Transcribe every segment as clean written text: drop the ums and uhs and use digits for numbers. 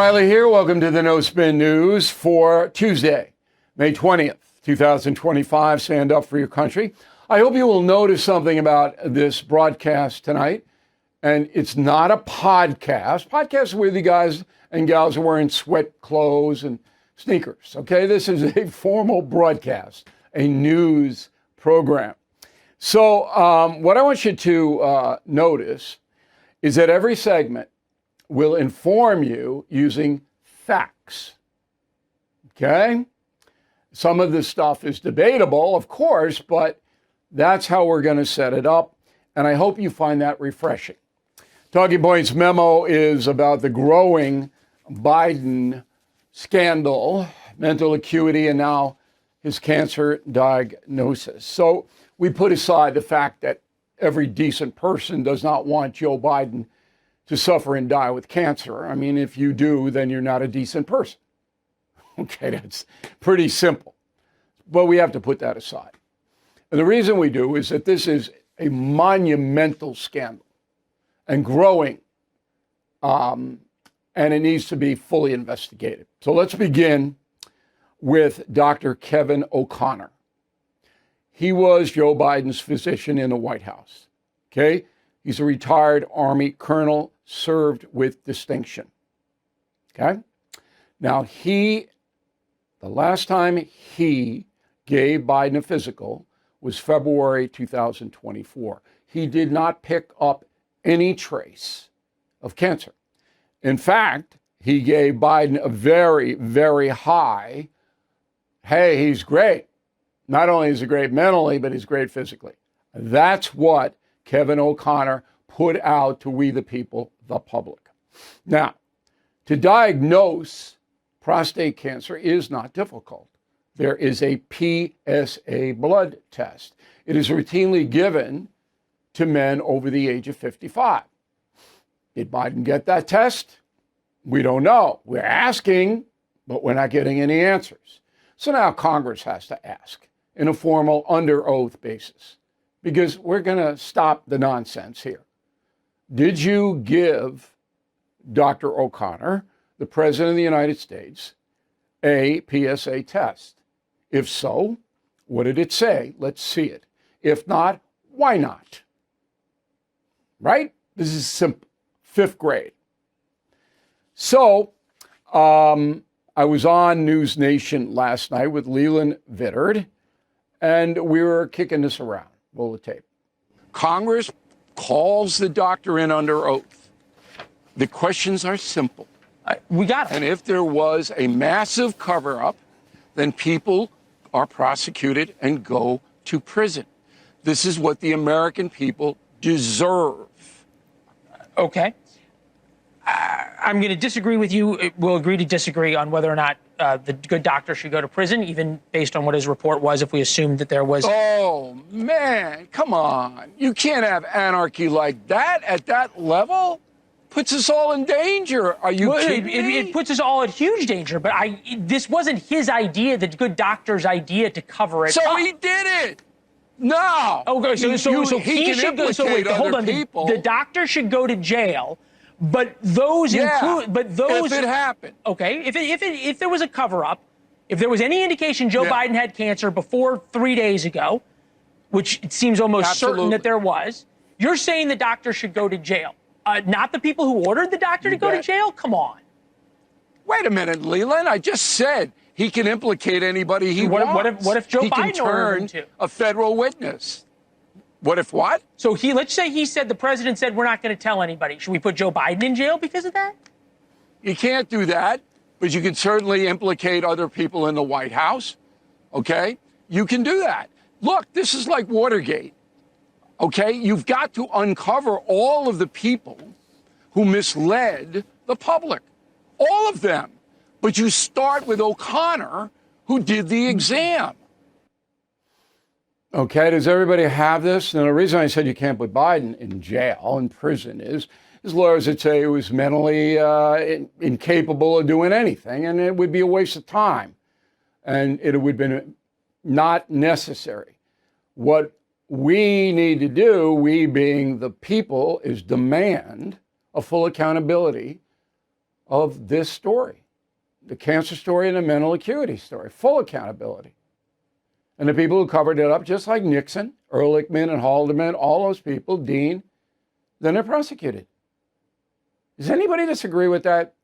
Reilly here. Welcome to the No Spin News for Tuesday, May 20th, 2025. Stand up for your country. I hope you will notice something about this broadcast tonight. And it's not a podcast. Podcasts where the guys and gals are wearing sweat clothes and sneakers. Okay, this is a formal broadcast, a news program. So what I want you to notice is that every segment will inform you using facts. Okay? Some of this stuff is debatable, of course, but that's how we're going to set it up. And I hope you find that refreshing. Talking Points Memo is about the growing Biden scandal, mental acuity, and now his cancer diagnosis. So we put aside the fact that every decent person does not want Joe Biden to suffer and die with cancer. I mean, if you do, then you're not a decent person. Okay, that's pretty simple. But we have to put that aside. And the reason we do is that this is a monumental scandal and growing, and it needs to be fully investigated. So let's begin with Dr. Kevin O'Connor. He was Joe Biden's physician in the White House. Okay? He's a retired Army colonel, served with distinction. Okay? Now, the last time he gave Biden a physical was February 2024. He did not pick up any trace of cancer. In fact, he gave Biden a very, very high, hey, he's great. Not only is he great mentally, but he's great physically. That's what Kevin O'Connor put out to we the people, the public. Now, to diagnose prostate cancer is not difficult. There is a PSA blood test. It is routinely given to men over the age of 55. Did Biden get that test? We don't know. We're asking, but we're not getting any answers. So now Congress has to ask in a formal under oath basis, because we're going to stop the nonsense here. Did you give Dr. O'Connor, the President of the United States, a PSA test? If so, what did it say? Let's see it. If not, why not? Right? This is simple. 5th grade. So I was on News Nation last night with Leland Vittert, and we were kicking this around. Roll the tape. Congress calls the doctor in under oath. The questions are simple. We got it. And if there was a massive cover-up, then people are prosecuted and go to prison. This is what the American people deserve. Okay. I'm going to disagree with you. We'll agree to disagree on whether or not the good doctor should go to prison, even based on what his report was, if we assumed that there was... Oh, man, come on. You can't have anarchy like that at that level. Puts us all in danger. Are you kidding me? It puts us all in huge danger, but this wasn't his idea, the good doctor's idea to cover it So up. he did it. No. Okay, so he should go. So wait, hold on. The doctor should go to jail, but those if it happened. Okay, if there was a cover-up, if there was any indication Joe Biden had cancer before 3 days ago, which it seems almost certain that there was, you're saying the doctor should go to jail, not the people who ordered the doctor to go to jail? Come on. Wait a minute, Leland. I just said he can implicate anybody he wants. What if Joe Biden can ordered him to? A federal witness. What if what? So let's say he said, the president said, we're not going to tell anybody. Should we put Joe Biden in jail because of that? You can't do that, but you can certainly implicate other people in the White House. Okay? You can do that. Look, this is like Watergate. Okay? You've got to uncover all of the people who misled the public. All of them. But you start with O'Connor, who did the exam. Okay, does everybody have this? And the reason I said you can't put Biden in jail, in prison, is his lawyers would say he was mentally incapable of doing anything, and it would be a waste of time. And it would have been not necessary. What we need to do, we being the people, is demand a full accountability of this story, the cancer story and the mental acuity story, full accountability. And the people who covered it up, just like Nixon, Ehrlichman and Haldeman, all those people, Dean, then they're prosecuted. Does anybody disagree with that?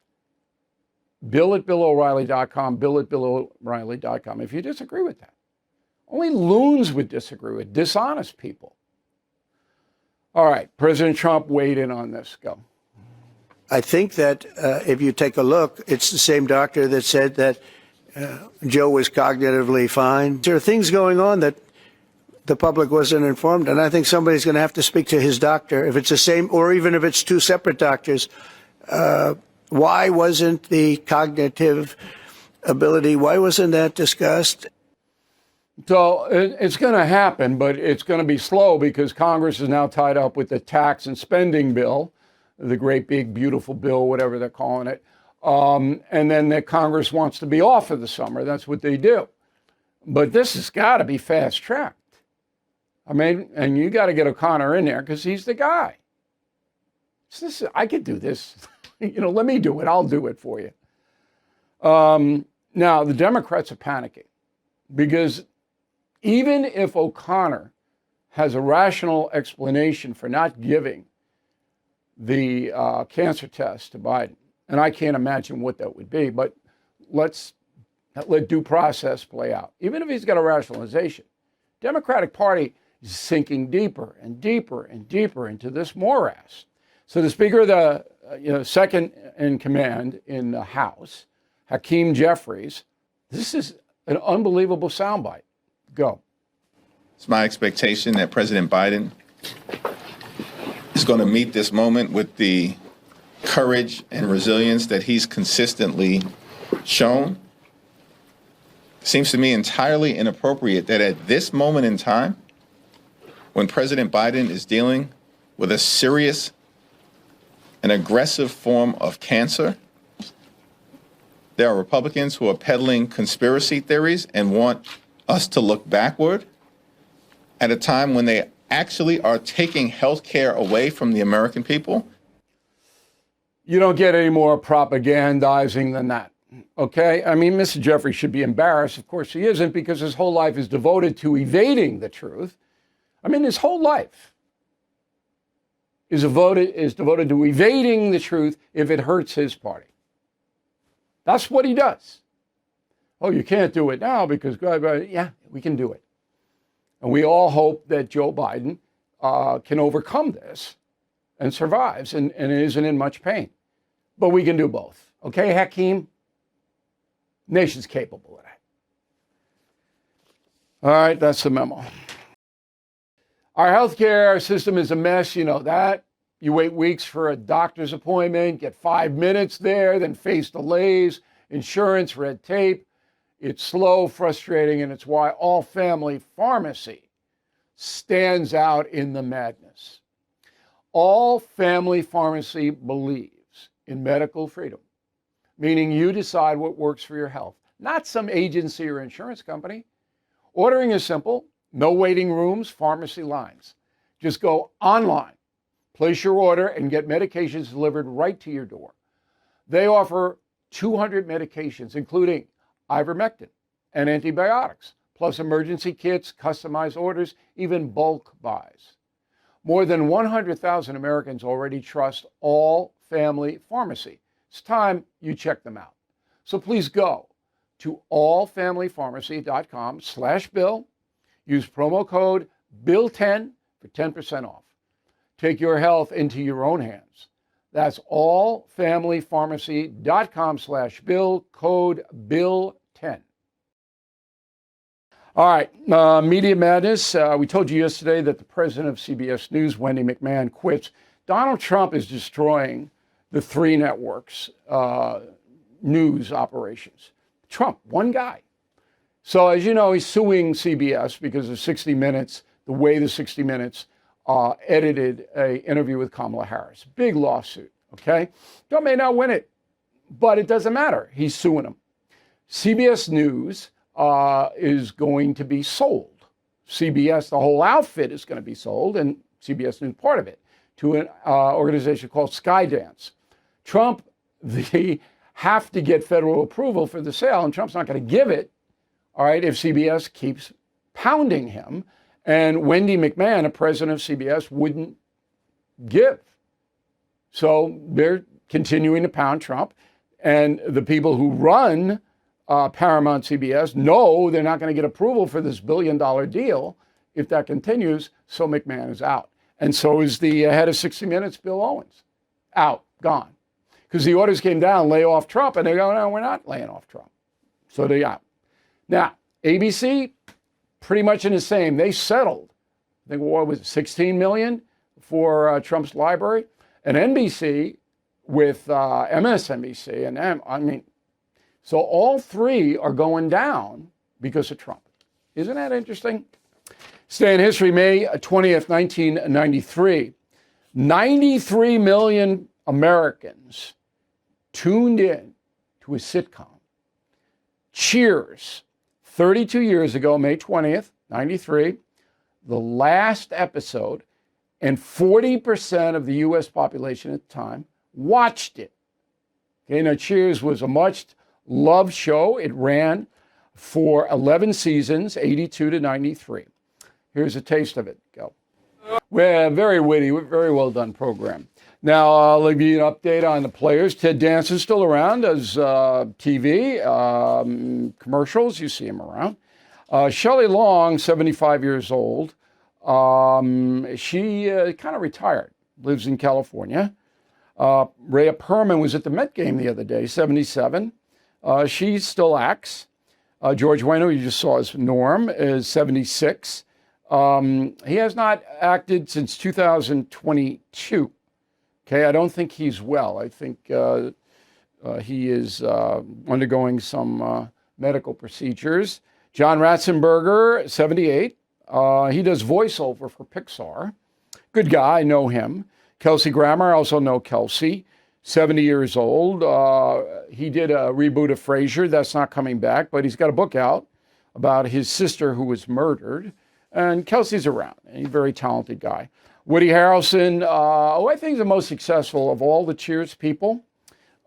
Bill at BillO'Reilly.com, Bill at BillO'Reilly.com, if you disagree with that. Only loons would disagree with dishonest people. All right, President Trump weighed in on this. Go. I think that if you take a look, it's the same doctor that said that Joe was cognitively fine. There are things going on that the public wasn't informed, and I think somebody's going to have to speak to his doctor. If it's the same, or even if it's two separate doctors, why wasn't the cognitive ability, why wasn't that discussed? So it's going to happen, but it's going to be slow because Congress is now tied up with the tax and spending bill, the great big beautiful bill, whatever they're calling it. And then the Congress wants to be off for the summer. That's what they do. But this has got to be fast tracked. I mean, and you got to get O'Connor in there because he's the guy. I could do this. Let me do it. I'll do it for you. Now, the Democrats are panicking because even if O'Connor has a rational explanation for not giving the cancer test to Biden, and I can't imagine what that would be, but let due process play out. Even if he's got a rationalization, Democratic Party is sinking deeper and deeper and deeper into this morass. So the Speaker of the second in command in the House, Hakeem Jeffries, this is an unbelievable soundbite. Go. It's my expectation that President Biden is going to meet this moment with the courage and resilience that he's consistently shown. It seems to me entirely inappropriate that at this moment in time, when President Biden is dealing with a serious and aggressive form of cancer, there are Republicans who are peddling conspiracy theories and want us to look backward at a time when they actually are taking health care away from the American people. You don't get any more propagandizing than that, okay? I mean, Mr. Jeffrey should be embarrassed. Of course he isn't, because his whole life is devoted to evading the truth. I mean, his whole life is devoted to evading the truth if it hurts his party. That's what he does. Oh, you can't do it now because, yeah, we can do it. And we all hope that Joe Biden can overcome this and survives and isn't in much pain. But we can do both. Okay, Hakeem? Nation's capable of that. All right, that's the memo. Our healthcare system is a mess. You know that. You wait weeks for a doctor's appointment, get 5 minutes there, then face delays, insurance, red tape. It's slow, frustrating, and it's why All Family Pharmacy stands out in the madness. All Family Pharmacy believes in medical freedom, meaning you decide what works for your health, not some agency or insurance company. Ordering is simple. No waiting rooms, pharmacy lines. Just go online, place your order, and get medications delivered right to your door. They offer 200 medications, including ivermectin and antibiotics, plus emergency kits, customized orders, even bulk buys. More than 100,000 Americans already trust All Family Pharmacy. It's time you check them out. So please go to allfamilypharmacy.com/Bill. Use promo code BILL10 for 10% off. Take your health into your own hands. That's allfamilypharmacy.com/Bill, code BILL10. All right, media madness. We told you yesterday that the president of CBS News, Wendy McMahon, quits. Donald Trump is destroying the three networks' news operations. Trump, one guy. So as you know, he's suing CBS because of 60 Minutes, the way the 60 Minutes edited an interview with Kamala Harris. Big lawsuit, okay? Trump may not win it, but it doesn't matter. He's suing them. CBS News is going to be sold. CBS, the whole outfit, is going to be sold, and CBS News part of it, to an organization called Skydance. Trump they have to get federal approval for the sale, and Trump's not going to give it, all right, if CBS keeps pounding him. And Wendy McMahon, a president of CBS, wouldn't give. So they're continuing to pound Trump. And the people who run Paramount CBS know they're not going to get approval for this $1 billion deal if that continues. So McMahon is out. And so is the head of 60 Minutes, Bill Owens. Out, gone. Because the orders came down, lay off Trump, and they go, no, we're not laying off Trump. So they're out. Now, ABC, pretty much in the same. They settled, I think, what was it, $16 million for Trump's library. And NBC with MSNBC, and I mean, so all three are going down because of Trump. Isn't that interesting? Stay in history, May 20th, 1993. 93 million Americans tuned in to a sitcom. Cheers. 32 years ago, May 20th, 93, the last episode, and 40% of the U.S. population at the time watched it. Okay, now Cheers was a much loved show. It ran for 11 seasons, 82 to 93. Here's a taste of it. Go. Well, very witty, very well done program. Now, I'll give you an update on the players. Ted Danson's still around, does TV, commercials. You see him around. Shelley Long, 75 years old. She kind of retired, lives in California. Rhea Perlman was at the Met game the other day, 77. She still acts. George Bueno, you just saw as Norm, is 76. He has not acted since 2022. Okay, I don't think he's well. I think he is undergoing some medical procedures. John Ratzenberger, 78. He does voiceover for Pixar. Good guy, I know him. Kelsey Grammer, I also know Kelsey, 70 years old. He did a reboot of Frasier. That's not coming back, but he's got a book out about his sister who was murdered. And Kelsey's around. He's a very talented guy. Woody Harrelson, who I think is the most successful of all the Cheers people.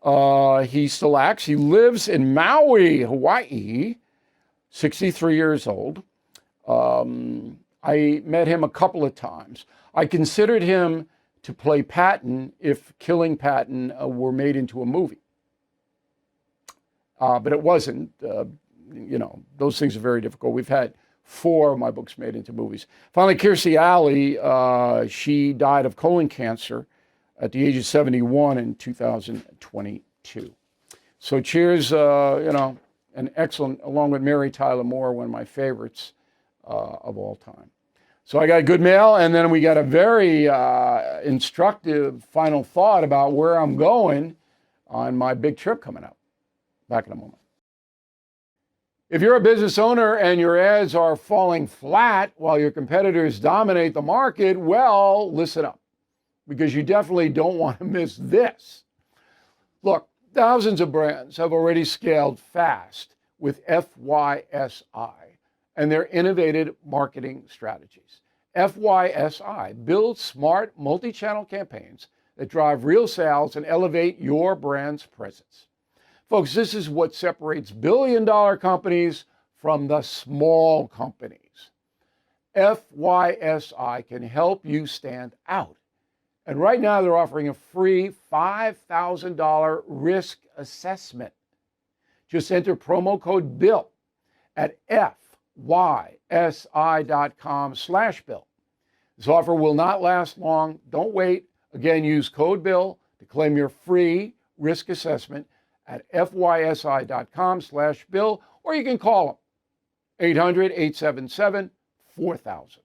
He still acts. He lives in Maui, Hawaii, 63 years old. I met him a couple of times. I considered him to play Patton if Killing Patton were made into a movie. But it wasn't. Those things are very difficult. We've had 4 of my books made into movies. Finally, Kirstie Alley, she died of colon cancer at the age of 71 in 2022. So Cheers, an excellent, along with Mary Tyler Moore, one of my favorites of all time. So I got good mail, and then we got a very instructive final thought about where I'm going on my big trip coming up. Back in a moment. If you're a business owner and your ads are falling flat while your competitors dominate the market, well, listen up, because you definitely don't want to miss this. Look, thousands of brands have already scaled fast with FYSI and their innovative marketing strategies. FYSI builds smart multi-channel campaigns that drive real sales and elevate your brand's presence. Folks, this is what separates billion-dollar companies from the small companies. FYSI can help you stand out. And right now they're offering a free $5,000 risk assessment. Just enter promo code BILL at FYSI.com/Bill. This offer will not last long. Don't wait. Again, use code BILL to claim your free risk assessment at FYSI.com/Bill, or you can call them 800-877-4000.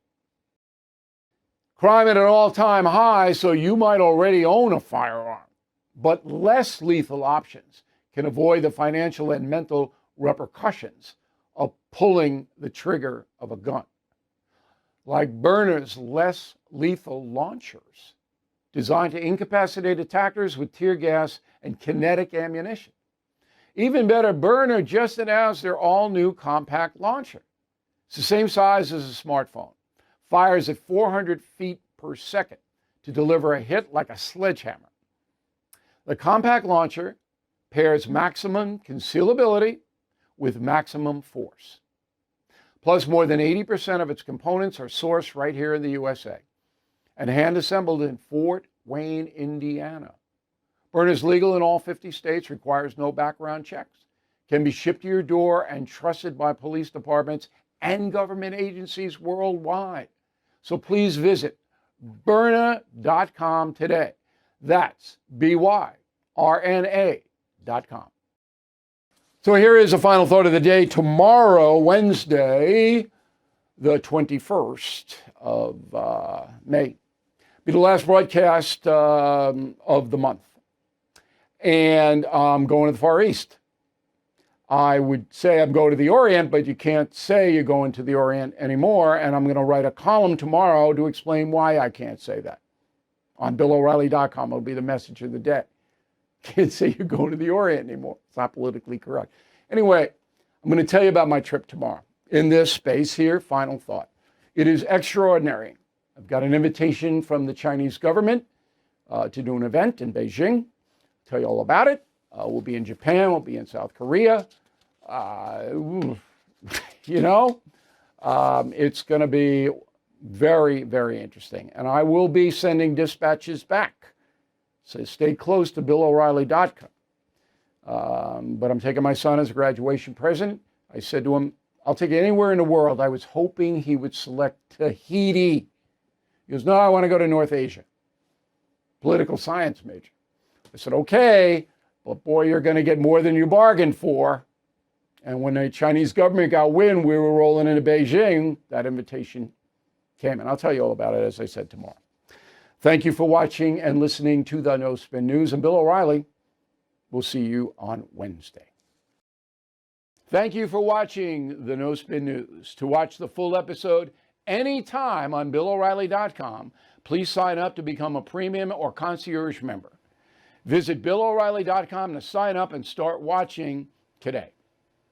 Crime at an all-time high, so you might already own a firearm. But less lethal options can avoid the financial and mental repercussions of pulling the trigger of a gun. Like Byrna's less lethal launchers, designed to incapacitate attackers with tear gas and kinetic ammunition. Even better, Byrna just announced their all-new compact launcher. It's the same size as a smartphone, fires at 400 feet per second to deliver a hit like a sledgehammer. The compact launcher pairs maximum concealability with maximum force. Plus, more than 80% of its components are sourced right here in the USA and hand-assembled in Fort Wayne, Indiana. Burn is legal in all 50 states, requires no background checks, can be shipped to your door and trusted by police departments and government agencies worldwide. So please visit Byrna.com today. That's BYRNA.com. So here is a final thought of the day. Tomorrow, Wednesday, the 21st of May, be the last broadcast of the month. And I'm going to the Far East. I would say I'm going to the Orient, but you can't say you're going to the Orient anymore. And I'm going to write a column tomorrow to explain why I can't say that. On BillO'Reilly.com, it'll be the message of the day. Can't say you're going to the Orient anymore. It's not politically correct. Anyway, I'm going to tell you about my trip tomorrow. In this space here, final thought. It is extraordinary. I've got an invitation from the Chinese government to do an event in Beijing. I'll tell you all about it. We'll be in Japan. We'll be in South Korea. It's going to be very, very interesting. And I will be sending dispatches back. So stay close to BillO'Reilly.com. But I'm taking my son as a graduation present. I said to him, I'll take it anywhere in the world. I was hoping he would select Tahiti. He goes, no, I want to go to North Asia. Political science major. I said, okay, but boy, you're going to get more than you bargained for. And when the Chinese government got wind we were rolling into Beijing, that invitation came. And I'll tell you all about it, as I said, tomorrow. Thank you for watching and listening to the No Spin News. And Bill O'Reilly, we'll see you on Wednesday. Thank you for watching the No Spin News. To watch the full episode anytime on BillO'Reilly.com, please sign up to become a premium or concierge member. Visit BillO'Reilly.com to sign up and start watching today.